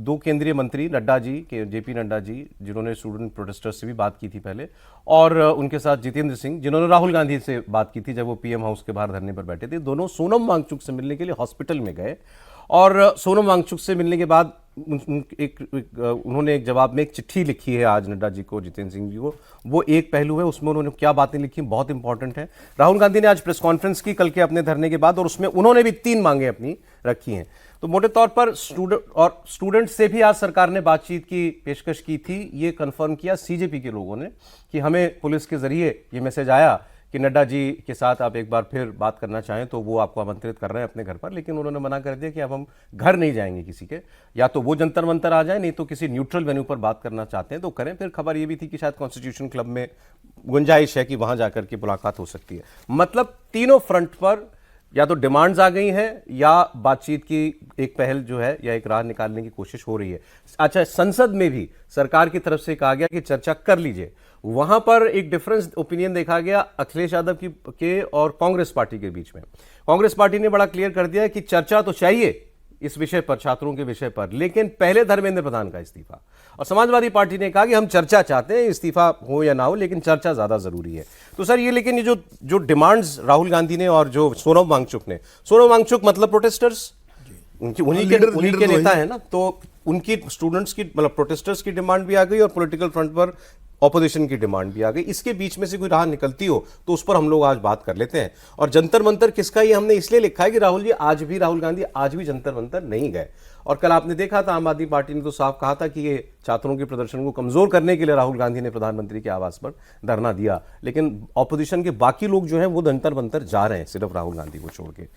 दो केंद्रीय मंत्री नड्डा जी के जेपी नड्डा जी, जिन्होंने स्टूडेंट प्रोटेस्टर्स से भी बात की थी पहले, और उनके साथ जितेंद्र सिंह, जिन्होंने राहुल गांधी से बात की थी जब वो पीएम हाउस के बाहर धरने पर बैठे थे, दोनों सोनम वांगचुक से मिलने के लिए हॉस्पिटल में गए। और सोनम वांगचुक से मिलने के बाद उन्होंने एक जवाब में एक चिट्ठी लिखी है आज नड्डा जी को, जितेंद्र सिंह जी को। वो एक पहलू है, उसमें उन्होंने क्या बातें लिखी बहुत इंपॉर्टेंट है। राहुल गांधी ने आज प्रेस कॉन्फ्रेंस की कल के अपने धरने के बाद, और उसमें उन्होंने भी 3 मांगे अपनी रखी हैं। तो मोटे तौर पर स्टूडेंट से भी आज सरकार ने बातचीत की पेशकश की थी। ये कंफर्म किया सीजेपी के लोगों ने कि हमें पुलिस के जरिए ये मैसेज आया कि नड्डा जी के साथ आप एक बार फिर बात करना चाहें तो वो आपको आमंत्रित कर रहे हैं अपने घर पर, लेकिन उन्होंने मना कर दिया कि अब हम घर नहीं जाएंगे किसी के, या तो वो जंतर मंतर आ जाए, नहीं तो किसी न्यूट्रल वेन्यू पर बात करना चाहते हैं तो करें। फिर खबर ये भी थी कि शायद कॉन्स्टिट्यूशन क्लब में गुंजाइश है कि वहां जाकर के मुलाकात हो सकती है। मतलब तीनों फ्रंट पर या तो डिमांड्स आ गई हैं या बातचीत की एक पहल जो है या एक राह निकालने की कोशिश हो रही है। अच्छा, संसद में भी सरकार की तरफ से कहा गया कि चर्चा कर लीजिए। वहां पर एक डिफरेंस ओपिनियन देखा गया अखिलेश यादव के और कांग्रेस पार्टी के बीच में। कांग्रेस पार्टी ने बड़ा क्लियर कर दिया कि चर्चा तो चाहिए इस विषय पर, छात्रों के विषय पर, लेकिन पहले धर्मेंद्र प्रधान का इस्तीफा। और समाजवादी पार्टी ने कहा कि हम चर्चा चाहते हैं, इस्तीफा हो या ना हो, लेकिन चर्चा ज्यादा जरूरी है। तो सर ये, लेकिन ये जो डिमांड्स राहुल गांधी ने और जो सोनम वांगचुक मतलब प्रोटेस्टर्स, उन्हीं के नेता है ना, तो उनकी स्टूडेंट्स की मतलब प्रोटेस्टर्स की डिमांड भी आ गई और पॉलिटिकल फ्रंट पर ऑपोजिशन की डिमांड भी आ गई। इसके बीच में से कोई राह निकलती हो तो उस पर हम लोग आज बात कर लेते हैं। और जंतर मंतर किसका, ये हमने इसलिए लिखा है कि राहुल गांधी आज भी जंतर मंतर नहीं गए। और कल आपने देखा था आम आदमी पार्टी ने तो साफ कहा था कि ये छात्रों के प्रदर्शन को कमजोर करने के लिए राहुल गांधी ने प्रधानमंत्री के आवास पर धरना दिया, लेकिन ऑपोजिशन के बाकी लोग जो हैं वो जंतर मंतर जा रहे हैं सिर्फ राहुल गांधी को छोड़ के।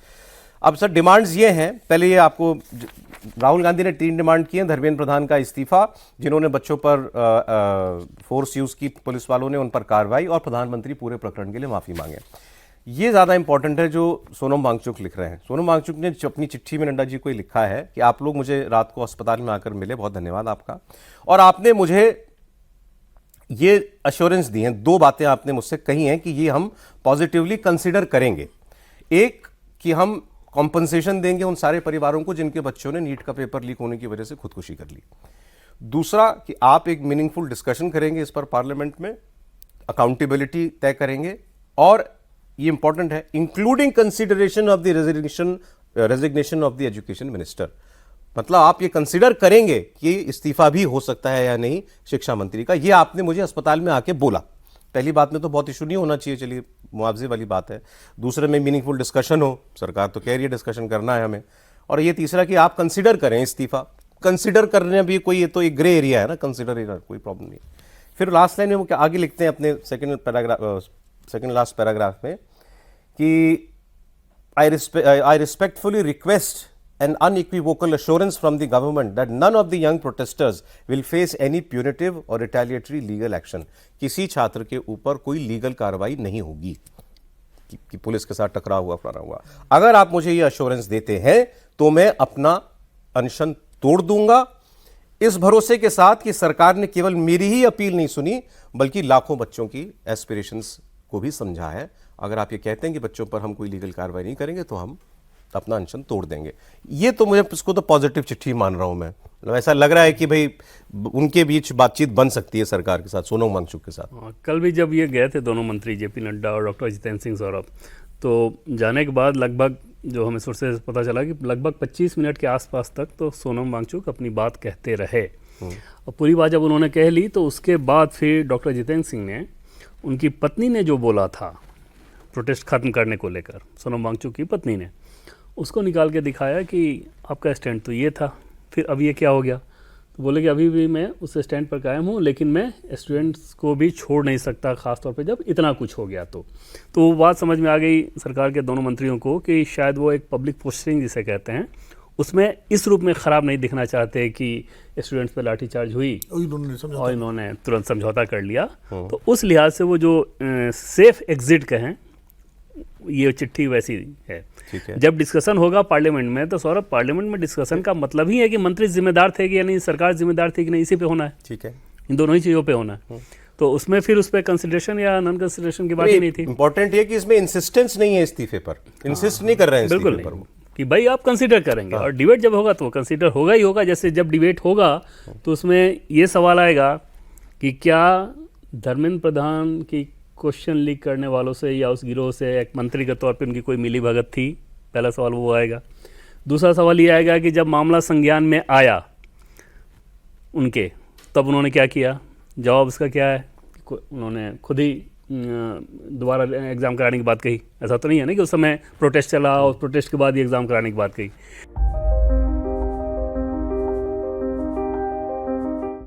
अब सर डिमांड्स ये हैं, पहले ये आपको, राहुल गांधी ने 3 डिमांड की हैं। धर्मेंद्र प्रधान का इस्तीफा, जिन्होंने बच्चों पर फोर्स यूज की पुलिस वालों ने, उन पर कार्रवाई, और प्रधानमंत्री पूरे प्रकरण के लिए माफी मांगे। ये ज्यादा इंपॉर्टेंट है जो सोनम वांगचुक लिख रहे हैं। सोनम वांगचुक ने अपनी चिट्ठी में नड्डा जी को लिखा है कि आप लोग मुझे रात को अस्पताल में आकर मिले, बहुत धन्यवाद आपका, और आपने मुझे ये अश्योरेंस दी हैं, 2 बातें आपने मुझसे कही हैं कि ये हम पॉजिटिवली कंसिडर करेंगे। एक कि हम कॉम्पनसेशन देंगे उन सारे परिवारों को जिनके बच्चों ने नीट का पेपर लीक होने की वजह से खुदकुशी कर ली। दूसरा कि आप एक मीनिंगफुल डिस्कशन करेंगे इस पर पार्लियामेंट में, अकाउंटेबिलिटी तय करेंगे, और ये इंपॉर्टेंट है, including consideration of the resignation of the education minister. मतलब आप ये कंसिडर करेंगे कि इस्तीफा भी हो सकता है या नहीं शिक्षा मंत्री का। ये आपने मुझे अस्पताल में आके बोला। पहली बात में तो बहुत इशू नहीं होना चाहिए, चलिए मुआवजे वाली बात है। दूसरे में मीनिंगफुल डिस्कशन हो, सरकार तो कह रही है डिस्कशन करना है हमें। और ये तीसरा कि आप कंसिडर करें इस्तीफा। कंसिडर करने भी कोई, ये तो एक ग्रे एरिया है ना, कंसिडर कोई प्रॉब्लम नहीं। फिर लास्ट लाइन में वो आगे लिखते हैं अपने सेकेंड लास्ट पैराग्राफ में कि I respectfully request an unequivocal assurance from the government that none of the young protesters will face any punitive or retaliatory legal action। किसी छात्र के ऊपर कोई लीगल कार्रवाई नहीं होगी कि पुलिस के साथ टकराव हुआ, फलाना हुआ। अगर आप मुझे ये अश्योरेंस देते हैं तो मैं अपना अनशन तोड़ दूंगा, इस भरोसे के साथ कि सरकार ने केवल मेरी ही अपील नहीं सुनी बल्कि लाखों बच्चों की एस्पिरेशंस को भी समझा है। अगर आप ये कहते हैं कि बच्चों पर हम कोई लीगल कार्रवाई नहीं करेंगे तो हम अपना अनशन तोड़ देंगे। ये तो मुझे इसको तो पॉजिटिव चिट्ठी मान रहा हूं मैं। मतलब ऐसा लग रहा है कि भाई उनके बीच बातचीत बन सकती है सरकार के साथ, सोनम वांगचुक के साथ। कल भी जब ये गए थे दोनों मंत्री जेपी नड्डा और डॉक्टर जितेंद्र सिंह सौरभ, तो जाने के बाद लगभग जो हमें सोर्स से पता चला कि लगभग 25 मिनट के आसपास तक तो सोनम वांगचुक अपनी बात कहते रहे। और पूरी बात जब उन्होंने कह ली तो उसके बाद फिर डॉक्टर जितेंद्र सिंह ने, उनकी पत्नी ने जो बोला था प्रोटेस्ट खत्म करने को लेकर, सोनम वांगचुक की पत्नी ने उसको निकाल के दिखाया कि आपका स्टैंड तो ये था, फिर अब ये क्या हो गया। तो बोले कि अभी भी मैं उस स्टैंड पर कायम हूँ, लेकिन मैं स्टूडेंट्स को भी छोड़ नहीं सकता, खासतौर पे जब इतना कुछ हो गया। तो वो बात समझ में आ गई सरकार के दोनों मंत्रियों को कि शायद वो एक पब्लिक पोस्टरिंग जिसे कहते हैं उसमें इस रूप में ख़राब नहीं दिखना चाहते कि स्टूडेंट्स पे लाठीचार्ज हुई और इन्होंने तुरंत समझौता कर लिया। तो उस लिहाज से वो जो सेफ एग्जिट कहें, ये चिट्ठी वैसी है। जब डिस्कशन होगा पार्लियामेंट में तो सौरभ, पार्लियामेंट में डिस्कशन का मतलब ही है कि मंत्री जिम्मेदार थे कि या नहीं, सरकार जिम्मेदार थी कि नहीं, इसी पे होना है। ठीक है, इन दोनों ही चीज़ों पे होना है। तो उसमें फिर उस पर कंसिडरेशन या नॉन कंसिडरेशन की बात ही नहीं थी। इंपॉर्टेंट ये कि इसमें इंसिस्टेंस नहीं है इस्तीफे पर, इंसिस्ट नहीं कर रहे हैं बिल्कुल पर। कि भाई आप कंसीडर करेंगे, और डिबेट जब होगा तो कंसीडर होगा ही होगा। जैसे जब डिबेट होगा तो उसमें ये सवाल आएगा कि क्या धर्मेंद्र प्रधान की क्वेश्चन लीक करने वालों से या उस गिरोह से एक मंत्री के तौर पे उनकी कोई मिली भगत थी, पहला सवाल वो आएगा। दूसरा सवाल ये आएगा कि जब मामला संज्ञान में आया उनके, तब उन्होंने क्या किया। जवाब उसका क्या है, उन्होंने खुद ही दोबारा एग्ज़ाम कराने की बात कही। ऐसा तो नहीं है ना कि उस समय प्रोटेस्ट चला और प्रोटेस्ट के बाद ही एग्ज़ाम कराने की बात कही।